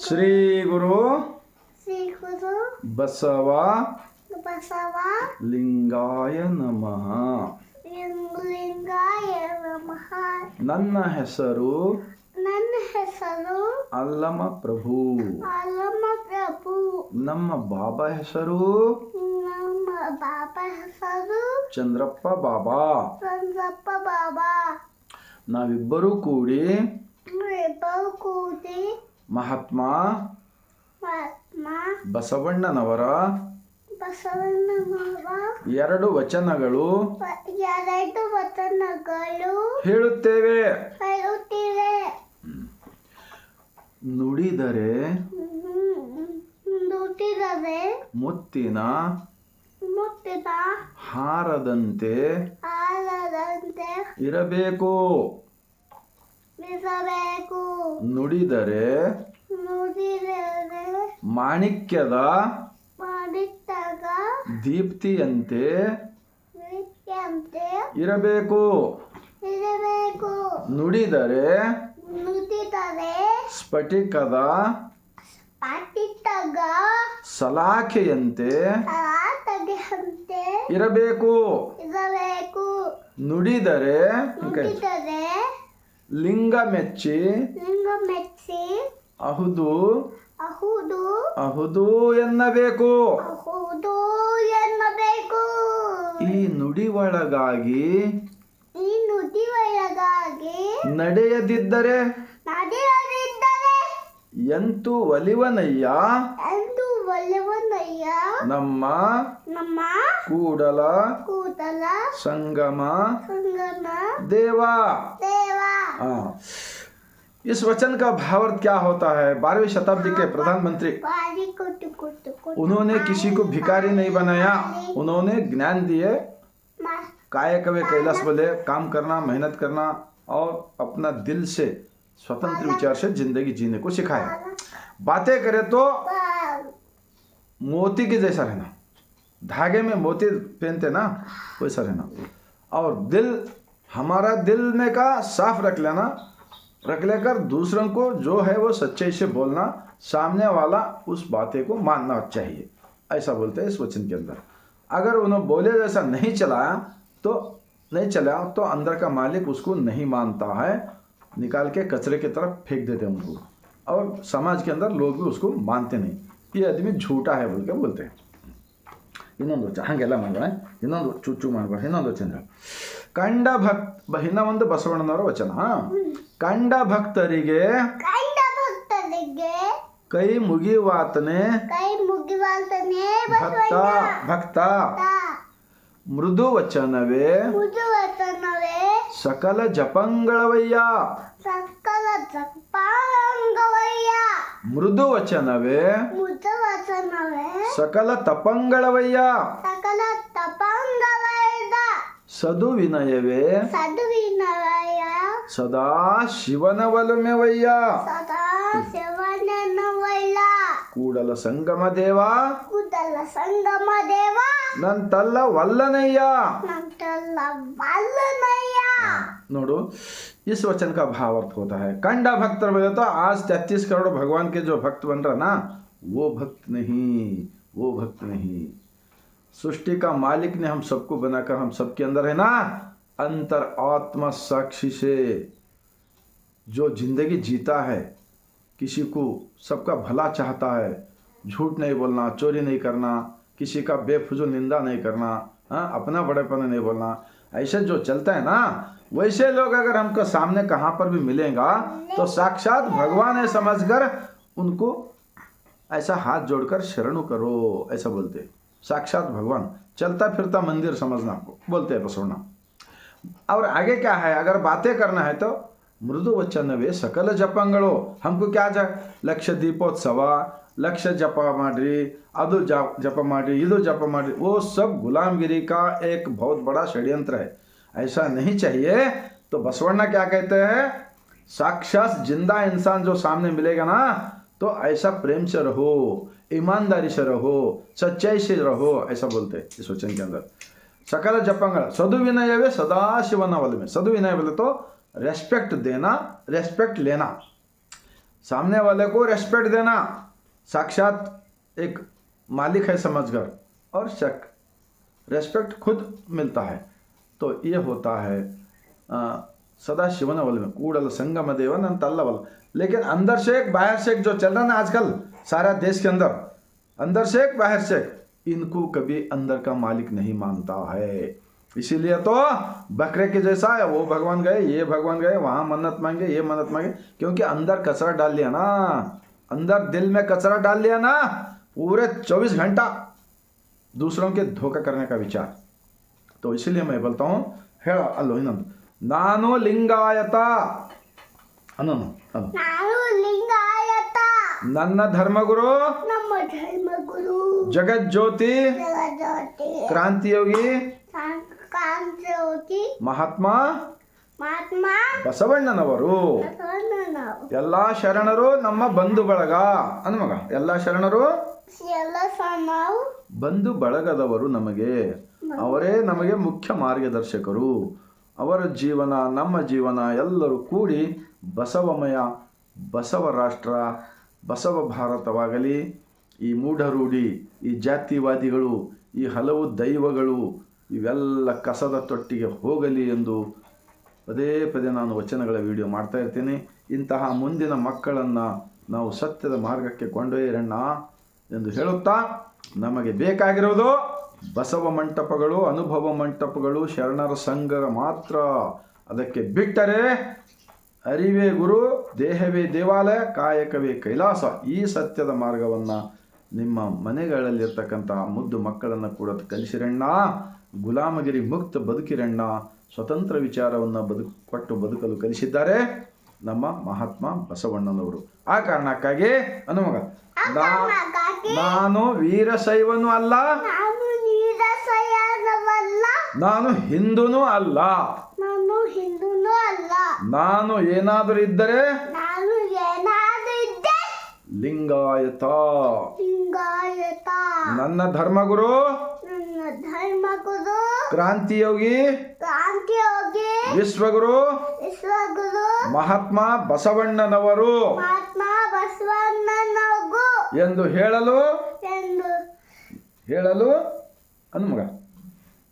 ಶ್ರೀ ಗುರು ಬಸವ ಲಿಂಗಾಯ ನಮಃ. ನನ್ನ ಹೆಸರು ಅಲ್ಲಮ ಪ್ರಭು. ನಮ್ಮ ಬಾಬಾ ಹೆಸರು ಚಂದ್ರಪ್ಪ ಬಾಬಾ. ನಾವಿಬ್ಬರೂ ಕೂಡಿ ಮಹಾತ್ಮ ಬಸವಣ್ಣನವರ ಎರಡು ವಚನಗಳು ಹೇಳುತ್ತೇವೆ. ನುಡಿದರೆ ಮುತ್ತಿನ ಹಾರದಂತೆ ಇರಬೇಕು. ನುಡಿದರೆ ಮಾಣಿಕ್ಯದ ದೀಪ್ತಿಯಂತೆ ಇರಬೇಕು. ನುಡಿದರೆ ಸ್ಫಟಿಕದ ಸಲಾಖೆಯಂತೆ ಇರಬೇಕು. ನುಡಿದರೆ ಲಿಂಗ ಮೆಚ್ಚಿ ಅಹುದು ಅಹುದು ಎನ್ನಬೇಕು. ಈ ನುಡಿ ಒಳಗಾಗಿ ನಡೆಯದಿದ್ದರೆ ಎಂತು ಒಲಿವನಯ್ಯ ನಮ್ಮ ಕೂಡಲ ಸಂಗಮ देवा। इस वचन का भावार्थ क्या होता है? 12वीं शताब्दी के प्रधानमंत्री, उन्होंने किसी को भिखारी नहीं बनाया, उन्होंने ज्ञान दिए, कायकवे कैलाश बोले, काम करना, मेहनत करना और अपना दिल से स्वतंत्र विचार से जिंदगी जीने को सिखाया। बातें करें तो मोती के जैसा रहना, धागे में मोती पहनते ना वैसा रहना, और दिल हमारा दिल में का साफ रख लेकर दूसरों को जो है वो सच्चाई से बोलना, सामने वाला उस बातें को मानना चाहिए, ऐसा बोलते हैं इस वचन के अंदर। अगर उन्होंने बोले जैसा नहीं चला तो अंदर का मालिक उसको नहीं मानता है, निकाल के कचरे की तरफ फेंक देते हैं उनको, और समाज के अंदर लोग भी उसको मानते नहीं, ये आदमी झूठा है बोल के बोलते हैं। ಇನ್ನೊಂದು ಹಾಗೆಲ್ಲ ಮಾಡೋಣ, ಇನ್ನೊಂದು ಚುಚ್ಚು ಮಾಡಬಾರ್ದು. ಇನ್ನೊಂದು ವಚನ ಕಂಡ ಇನ್ನೊಂದು ಬಸವಣ್ಣನವರ ವಚನ. ಕಂಡ ಭಕ್ತರಿಗೆ ಕೈ ಮುಗಿವಾತನೆ ಭಕ್ತ ಮೃದು ವಚನವೇ ಸಕಲ ಜಪಂಗಳವಯ್ಯ. ಮೃದು ವಚನವೇ ಸಕಲ ತಪಂಗಳವಯ್ಯ. ಸದು ವಿನಯವೇ ಸದಾ ಶಿವನ ಒಲುಮೆವಯ್ಯ. ಕೂಡಲ ಸಂಗಮ ದೇವ ನಂತಲ್ಲ ವಲ್ಲನಯ್ಯ. नोड़ो इस वचन का भाव अर्थ होता है कंडा भक्त बोले तो आज 33 करोड़ भगवान के जो भक्त बन रहा ना, वो भक्त नहीं। सृष्टि का मालिक ने हम सबको बनाकर हम सबके अंदर है ना, अंतर आत्मा साक्षी से जो जिंदगी जीता है, किसी को सबका भला चाहता है, झूठ नहीं बोलना, चोरी नहीं करना, किसी का बेफजूल निंदा नहीं करना, अपना बड़ेपन नहीं बोलना, ऐसे जो चलता है ना, वैसे लोग अगर हमको सामने कहाँ पर भी मिलेगा तो साक्षात भगवान है समझकर उनको ऐसा हाथ जोड़कर शरणु करो, ऐसा बोलते हैं। साक्षात भगवान चलता फिरता मंदिर समझना आपको बोलते हैं बसवಣ್ಣ। और आगे क्या है, अगर बातें करना है तो मृदु वचनवे सकल जपंगलो, हमको क्या लक्ष दीपोत्सव, लक्ष जप ಮಾಡ್ರಿ, ಅದು जप ಮಾಡ್ರಿ, ಇದು जप ಮಾಡ್ರಿ, वो सब गुलामगिरी का एक बहुत बड़ा षड्यंत्र है, ऐसा नहीं चाहिए। तो बसवಣ್ಣ क्या कहते हैं, साक्षात जिंदा इंसान जो सामने मिलेगा ना, तो ऐसा प्रेम से रहो, ईमानदारी से रहो, सच्चाई से रहो, ऐसा बोलते हैं इस वचन के अंदर। सकल जपंगल सदु विनयवे सदा शिवನ ಒಲುಮೆ। सदु विनय बोले तो रेस्पेक्ट देना, रेस्पेक्ट लेना। सामने वाले को रेस्पेक्ट देना, साक्षात एक मालिक है समझकर, और शक रेस्पेक्ट खुद मिलता है। तो ये होता है सदा शिवन वल में कूड़ल संगम देवन अंतल्लवल। लेकिन अंदर से एक बाहर से एक जो चल रहा ना आजकल सारा देश के अंदर से एक बाहर से एक, इनको कभी अंदर का मालिक नहीं मानता है। इसीलिए तो बकरे के जैसा है, वो भगवान गए, ये भगवान गए, वहाँ मन्नत मांगे, ये मन्नत मांगे, क्योंकि अंदर कचरा डाल लिया ना, अंदर दिल में कचरा डाल लिया ना, पूरे 24 घंटा दूसरों के धोखा करने का विचार। तो इसीलिए मैं बोलता हूँ ಹೇಳ ಅಲ್ಲೋ ಇನ್ನೊಂದು ನಾನು ಲಿಂಗಾಯತ ಅನ್ನೋನು ನಾನು ಲಿಂಗಾಯತ ನನ್ನ ಧರ್ಮಗುರು ನಮ್ಮ ಧರ್ಮಗುರು ಜಗಜ್ಯೋತಿ ಜಗಜ್ಯೋತಿ ಕ್ರಾಂತಿಯೋಗಿ ಕ್ರಾಂತಿಯೋಗಿ ಮಹಾತ್ಮ ಬಸವಣ್ಣನವರು ಎಲ್ಲಾ ಶರಣರು ನಮ್ಮ ಬಂಧು ಬಳಗ ಅನ್ನ ಮಗ, ಎಲ್ಲಾ ಶರಣರು ಬಂಧು ಬಳಗದವರು ನಮಗೆ, ಅವರೇ ನಮಗೆ ಮುಖ್ಯ ಮಾರ್ಗದರ್ಶಕರು. ಅವರ ಜೀವನ ನಮ್ಮ ಜೀವನ ಎಲ್ಲರೂ ಕೂಡಿ ಬಸವಮಯ, ಬಸವ ರಾಷ್ಟ್ರ, ಬಸವ ಭಾರತವಾಗಲಿ. ಈ ಮೂಢರೂಢಿ, ಈ ಜಾತಿವಾದಿಗಳು, ಈ ಹಲವು ದೈವಗಳು ಇವೆಲ್ಲ ಕಸದ ತೊಟ್ಟಿಗೆ ಹೋಗಲಿ ಎಂದು ಪದೇ ಪದೇ ನಾನು ವಚನಗಳ ವಿಡಿಯೋ ಮಾಡ್ತಾ ಇರ್ತೀನಿ. ಇಂತಹ ಮುಂದಿನ ಮಕ್ಕಳನ್ನು ನಾವು ಸತ್ಯದ ಮಾರ್ಗಕ್ಕೆ ಕೊಂಡೊಯ್ಯರಣ್ಣ ಎಂದು ಹೇಳುತ್ತಾ, ನಮಗೆ ಬೇಕಾಗಿರೋದು ಬಸವ ಮಂಟಪಗಳು, ಅನುಭವ ಮಂಟಪಗಳು, ಶರಣರ ಸಂಘ ಮಾತ್ರ. ಅದಕ್ಕೆ ಬಿಟ್ಟರೆ ಅರಿವೇ ಗುರು, ದೇಹವೇ ದೇವಾಲಯ, ಕಾಯಕವೇ ಕೈಲಾಸ. ಈ ಸತ್ಯದ ಮಾರ್ಗವನ್ನು ನಿಮ್ಮ ಮನೆಗಳಲ್ಲಿರ್ತಕ್ಕಂತಹ ಮುದ್ದು ಮಕ್ಕಳನ್ನು ಕೂಡ ಕಲಿಸಿರಣ್ಣ. ಗುಲಾಮಗಿರಿ ಮುಕ್ತ ಬದುಕಿರಣ್ಣ. ಸ್ವತಂತ್ರ ವಿಚಾರವನ್ನು ಕೊಟ್ಟು ಬದುಕಲು ಕಲಿಸಿದ್ದಾರೆ ನಮ್ಮ ಮಹಾತ್ಮ ಬಸವಣ್ಣನವರು. ಆ ಕಾರಣಕ್ಕಾಗಿ ಅನ್ನುವಾಗ ನಾನು ವೀರಶೈವನೂ ಅಲ್ಲ, ನಾನು ಹಿಂದೂನೂ ಅಲ್ಲ, ನಾನು ಏನಾದರೂ ಇದ್ದರೆ ಲಿಂಗಾಯತ. ನನ್ನ ಧರ್ಮಗುರು ಕ್ರಾಂತಿಯೋಗಿ ವಿಶ್ವಗುರು ಮಹಾತ್ಮ ಬಸವಣ್ಣನವರು ಎಂದು ಹೇಳಲು ಅನ್ಮಗ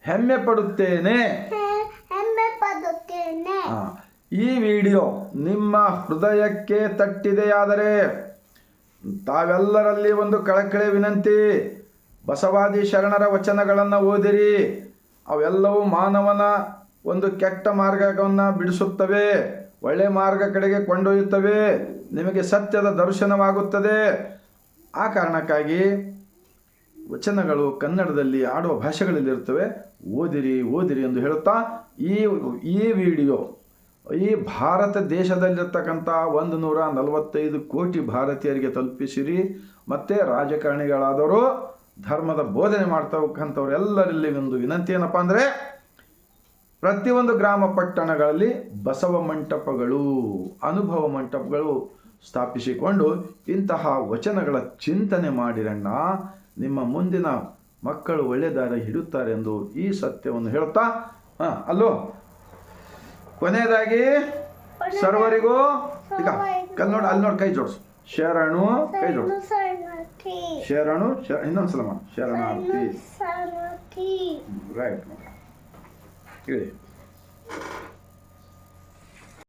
ಹೆಮ್ಮೆ ಪಡುತ್ತೇನೆ. ಈ ವಿಡಿಯೋ ನಿಮ್ಮ ಹೃದಯಕ್ಕೆ ತಟ್ಟಿದೆಯಾದರೆ ತಾವೆಲ್ಲರಲ್ಲಿ ಒಂದು ಕಳಕಳಿ ವಿನಂತಿ, ಬಸವಾದಿ ಶರಣರ ವಚನಗಳನ್ನು ಓದಿರಿ. ಅವೆಲ್ಲವೂ ಮಾನವನ ಒಂದು ಕೆಟ್ಟ ಮಾರ್ಗವನ್ನು ಬಿಡಿಸುತ್ತವೆ, ಒಳ್ಳೆ ಮಾರ್ಗ ಕಡೆಗೆ ಕೊಂಡೊಯ್ಯುತ್ತವೆ, ನಿಮಗೆ ಸತ್ಯದ ದರ್ಶನವಾಗುತ್ತದೆ. ಆ ಕಾರಣಕ್ಕಾಗಿ ವಚನಗಳು ಕನ್ನಡದಲ್ಲಿ ಆಡುವ ಭಾಷೆಗಳಲ್ಲಿರುತ್ತವೆ, ಓದಿರಿ ಎಂದು ಹೇಳುತ್ತಾ ಈ ವಿಡಿಯೋ ಈ ಭಾರತ ದೇಶದಲ್ಲಿರ್ತಕ್ಕಂಥ 145 ಕೋಟಿ ಭಾರತೀಯರಿಗೆ ತಲುಪಿಸಿರಿ. ಮತ್ತು ರಾಜಕಾರಣಿಗಳಾದವರು, ಧರ್ಮದ ಬೋಧನೆ ಮಾಡ್ತಕ್ಕಂಥವ್ರೆಲ್ಲರಲ್ಲಿ ಒಂದು ವಿನಂತಿ ಏನಪ್ಪ ಅಂದರೆ, ಪ್ರತಿಯೊಂದು ಗ್ರಾಮ ಪಟ್ಟಣಗಳಲ್ಲಿ ಬಸವ ಮಂಟಪಗಳು, ಅನುಭವ ಮಂಟಪಗಳು ಸ್ಥಾಪಿಸಿಕೊಂಡು ಇಂತಹ ವಚನಗಳ ಚಿಂತನೆ ಮಾಡಿರಣ್ಣ. ನಿಮ್ಮ ಮುಂದಿನ ಮಕ್ಕಳು ಒಳ್ಳೆ ದಾರಿ ಹಿಡಿಯುತ್ತಾರೆ ಎಂದು ಈ ಸತ್ಯವನ್ನು ಹೇಳುತ್ತಾ, ಅಲ್ಲೋ ಕೊನೆಯದಾಗಿ ಸರ್ವರಿಗೂ ಈಗ ನೋಡಿ, ಅಲ್ಲಿ ನೋಡಿ, ಕೈ ಜೋಡಿಸು. ಶರಣು, ಕೈ ಜೋಡಿಸು. ಶರಣು, ಇನ್ನೊಂದ್ಸಲ ಮಾಡಿ. ಶರಣಾರ್ಥಿ. ರೈಟ್ ಹೇಳಿ.